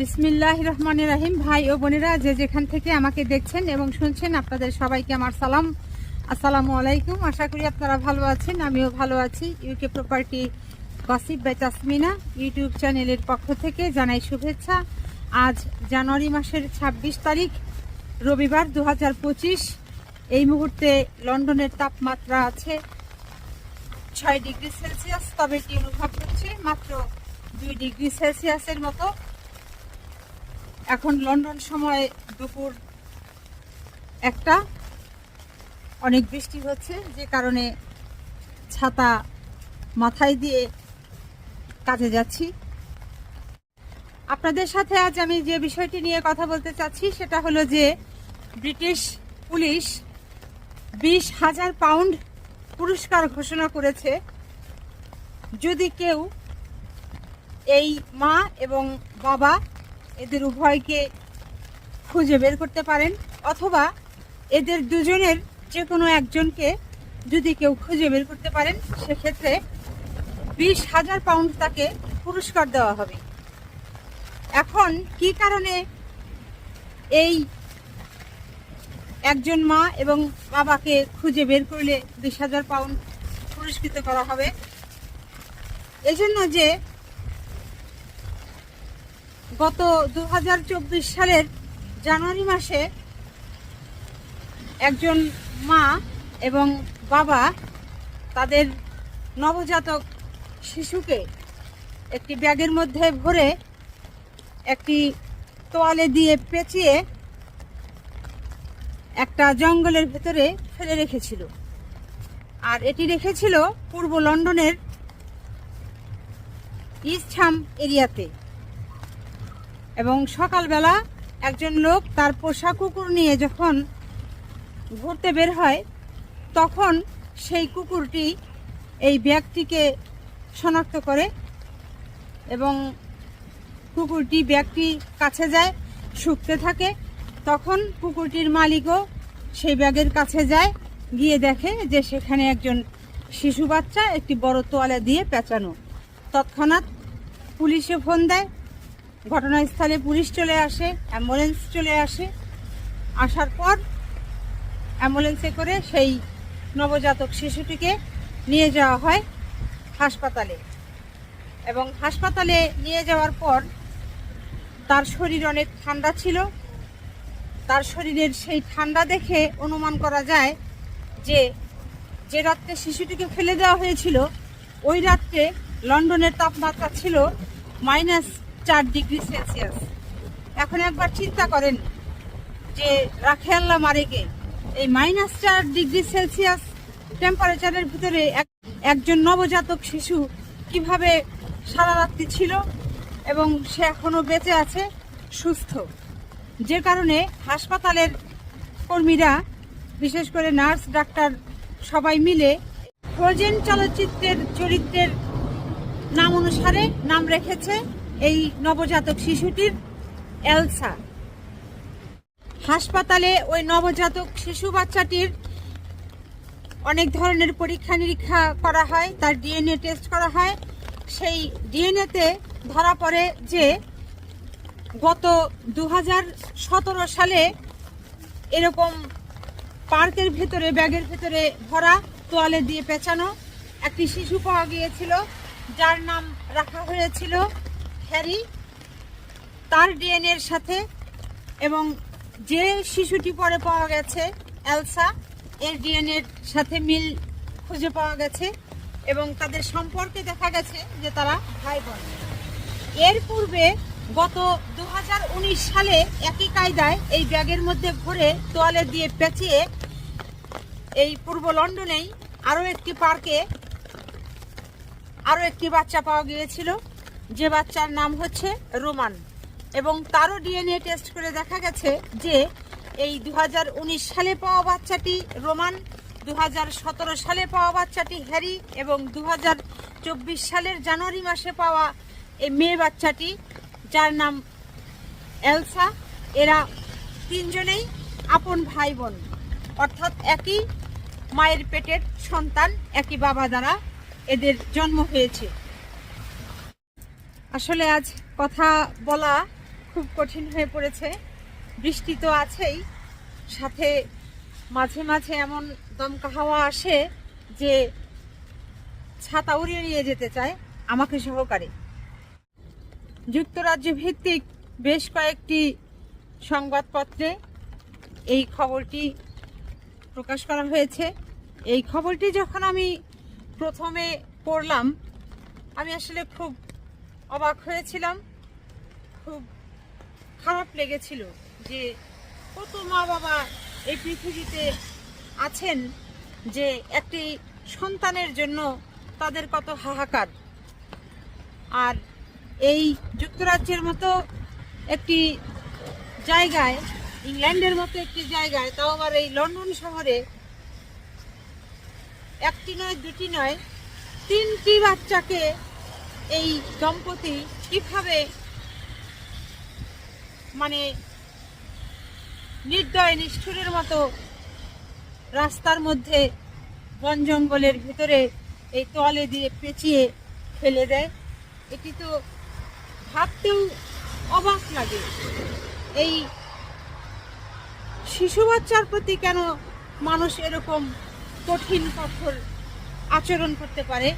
বিসমিল্লাহির রহমানির রহিম। ভাই ও বোনেরা যে যেখান থেকে আমাকে দেখছেন এবং শুনছেন, আপনাদের সবাইকে আমার সালাম, আসসালামু আলাইকুম। আশা করি আপনারা ভালো আছেন, আমিও ভালো আছি। UK property gossip by Tasmina YouTube চ্যানেলের পক্ষ থেকে জানাই শুভেচ্ছা। আজ জানুয়ারি মাসের 26 তারিখ রবিবার 2025। এই মুহূর্তে লন্ডনের তাপমাত্রা আছে 6 ডিগ্রি সেলসিয়াস, তবে কি অনুভব হচ্ছে মাত্র 2 ডিগ্রি সেলসিয়াসের মতো। এখন লন্ডন সময় দুপুর 1টা। অনেক বৃষ্টি হচ্ছে, যে কারণে ছাতা মাথায় দিয়ে কাজে যাচ্ছি। আপনাদের সাথে আজ আমি যে বিষয়টি নিয়ে কথা বলতে চাচ্ছি সেটা হলো যে ব্রিটিশ পুলিশ 20,000 পাউন্ড পুরস্কার ঘোষণা করেছে যদি কেউ এই মা এবং বাবা এদের উভয়কে খুঁজে বের করতে পারেন, অথবা এদের দুজনের যে কোনো একজনকে যদি কেউ খুঁজে বের করতে পারেন, সেক্ষেত্রে 20,000 পাউন্ড তাকে পুরস্কার দেওয়া হবে। এখন কি কারণে এই একজন মা এবং বাবাকে খুঁজে বের করলে 20,000 পাউন্ড পুরস্কৃত করা হবে? এজন্য যে গত 2024 সালের জানুয়ারি মাসে একজন মা এবং বাবা তাদের নবজাতক শিশুকে একটি ব্যাগের মধ্যে ভরে একটি তোয়ালে দিয়ে পেঁচিয়ে একটা জঙ্গলের ভেতরে ফেলে রেখেছিল। আর এটি রেখেছিল পূর্ব লন্ডনের ইস্টহাম এরিয়াতে। এবং সকালবেলা একজন লোক তার পোষা কুকুর নিয়ে যখন ঘুরতে বের হয়, তখন সেই কুকুরটি এই ব্যাগটিকে শনাক্ত করে এবং কুকুরটি ব্যাগটি কাছে যায়, শুকতে থাকে। তখন কুকুরটির মালিকও সেই ব্যাগের কাছে যায়, গিয়ে দেখে যে সেখানে একজন শিশু বাচ্চা একটি বড় তোয়ালে দিয়ে পেঁচানো। তৎক্ষণাৎ পুলিশে ফোন দেয়। ঘটনাস্থলে পুলিশ চলে আসে, অ্যাম্বুলেন্স চলে আসে। আসার পর অ্যাম্বুলেন্সে করে সেই নবজাতক শিশুটিকে নিয়ে যাওয়া হয় হাসপাতালে। এবং হাসপাতালে নিয়ে যাওয়ার পর তার শরীর অনেক ঠান্ডা ছিল। তার শরীরের সেই ঠান্ডা দেখে অনুমান করা যায় যে রাত্রে শিশুটিকে ফেলে দেওয়া হয়েছিল, ওই রাত্রে লন্ডনের তাপমাত্রা ছিল -4 ডিগ্রি সেলসিয়াস। এখন একবার চিন্তা করেন যে রাখে আল্লাহ মারেকে, এই -4 ডিগ্রি সেলসিয়াস টেম্পারেচারের ভিতরে একজন নবজাতক শিশু কিভাবে সারা রাত্রি ছিল, এবং সে এখনো বেঁচে আছে, সুস্থ। যে কারণে হাসপাতালের কর্মীরা, বিশেষ করে নার্স, ডাক্তার সবাই মিলে ফ্রোজেন চলচ্চিত্রের চরিত্রের নাম অনুসারে নাম রেখেছে এই নবজাতক শিশুটির এলসা। হাসপাতালে ওই নবজাতক শিশু বাচ্চাটির অনেক ধরনের পরীক্ষা নিরীক্ষা করা হয়, তার ডিএনএ টেস্ট করা হয়। সেই ডিএনএতে ধরা পড়ে যে গত 2017 সালে এরকম পার্কের ভেতরে ব্যাগের ভেতরে ভরা তোয়ালে দিয়ে পেঁচানো একটি শিশু পাওয়া গিয়েছিল, যার নাম রাখা হয়েছিল হ্যারি। তার ডিএনএর সাথে এবং যে শিশুটি পরে পাওয়া গেছে এলসা, এর ডিএনএর সাথে মিল খুঁজে পাওয়া গেছে এবং তাদের সম্পর্কে দেখা গেছে যে তারা ভাই বোন। এর পূর্বে গত 2019 সালে একই কায়দায় এই ব্যাগের মধ্যে ভরে তোয়ালে দিয়ে পেঁচিয়ে এই পূর্ব লন্ডনেই আরও একটি পার্কে আরও একটি বাচ্চা পাওয়া গিয়েছিল, যে বাচ্চার নাম হচ্ছে রোমান। এবং তারও ডিএনএ টেস্ট করে দেখা গেছে যে এই 2019 সালে পাওয়া বাচ্চাটি রোমান, 2017 সালে পাওয়া বাচ্চাটি হ্যারি এবং 2024 সালের জানুয়ারি মাসে পাওয়া এই মেয়ে বাচ্চাটি, যার নাম এলসা, এরা তিনজনেই আপন ভাই বোন, অর্থাৎ একই মায়ের পেটের সন্তান, একই বাবা দ্বারা এদের জন্ম হয়েছে। আসলে আজ কথা বলা খুব কঠিন হয়ে পড়েছে। বৃষ্টি তো আছেই, সাথে মাঝে মাঝে এমন দমকা হাওয়া আসে যে ছাতা উড়িয়ে নিয়ে যেতে চায় আমাকে সহকারে। যুক্তরাজ্য ভিত্তিক বেশ কয়েকটি সংবাদপত্রে এই খবরটি প্রকাশ করা হয়েছে। এই খবরটি যখন আমি প্রথমে পড়লাম, আমি আসলে খুব অবাক হয়েছিলাম, খুব খারাপ লেগেছিল যে কত মা বাবা এই পৃথিবীতে আছেন যে একটি সন্তানের জন্য তাদের কত হাহাকার। আর এই যুক্তরাজ্যের মতো একটি জায়গায়, ইংল্যান্ডের মতো একটি জায়গায়, তাও আবার এই লন্ডন শহরে একটি নয় দুটি নয় 3টি বাচ্চাকে এই দম্পতি কিভাবে মানে নির্দয় নিষ্ঠুরের মতো রাস্তার মধ্যে বন জঙ্গলের ভিতরে এই তোয়ালে দিয়ে পেঁচিয়ে ফেলে দেয়, এটি তো ভাবতেও অবাক লাগে। এই শিশু বাচ্চার প্রতি কেন মানুষ এরকম কঠিন কঠোর আচরণ করতে পারে?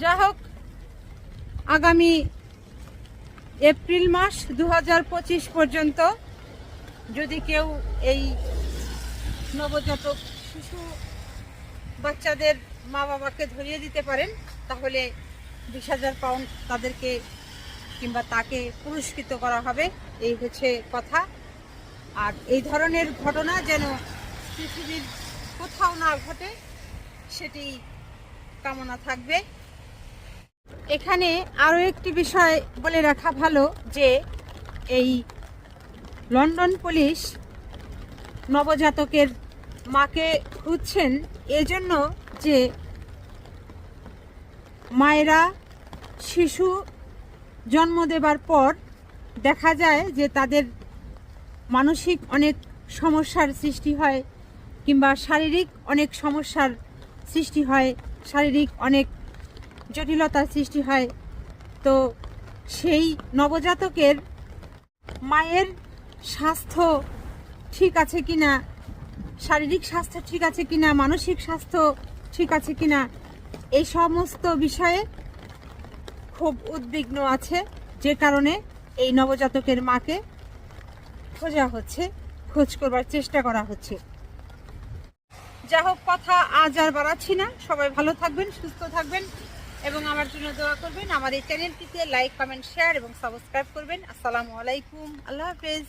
যা হোক, আগামী এপ্রিল মাস 2025 পর্যন্ত যদি কেউ এই নবজাতক শিশু বাচ্চাদের মা বাবাকে ধরিয়ে দিতে পারেন, তাহলে 20,000 পাউন্ড তাদেরকে কিংবা তাকে পুরস্কৃত করা হবে, এই হচ্ছে কথা। আর এই ধরনের ঘটনা যেন পৃথিবীর কোথাও না ঘটে, সেটি কামনা থাকবে। এখানে আরও একটি বিষয় বলে রাখা ভালো যে এই লন্ডন পুলিশ নবজাতকের মাকে খুঁজছেন এজন্য যে মায়েরা শিশু জন্ম দেবার পর দেখা যায় যে তাদের মানসিক অনেক সমস্যার সৃষ্টি হয় কিংবা শারীরিক অনেক সমস্যার সৃষ্টি হয়, শারীরিক অনেক জটিলতার সৃষ্টি হয়। তো সেই নবজাতকের মায়ের স্বাস্থ্য ঠিক আছে কিনা, শারীরিক স্বাস্থ্য ঠিক আছে কিনা, মানসিক স্বাস্থ্য ঠিক আছে কিনা, এই সমস্ত বিষয়ে খুব উদ্বিগ্ন আছে, যে কারণে এই নবজাতকের মাকে খোঁজা হচ্ছে, খোঁজ করবার চেষ্টা করা হচ্ছে। যা হোক, কথা আজ আর বাড়াচ্ছি না। সবাই ভালো থাকবেন, সুস্থ থাকবেন এবং আমার জন্য দোয়া করবেন। আমার এই চ্যানেলটিতে লাইক, কমেন্ট, শেয়ার এবং সাবস্ক্রাইব করবেন। আসসালামু আলাইকুম, আল্লাহ হাফেজ।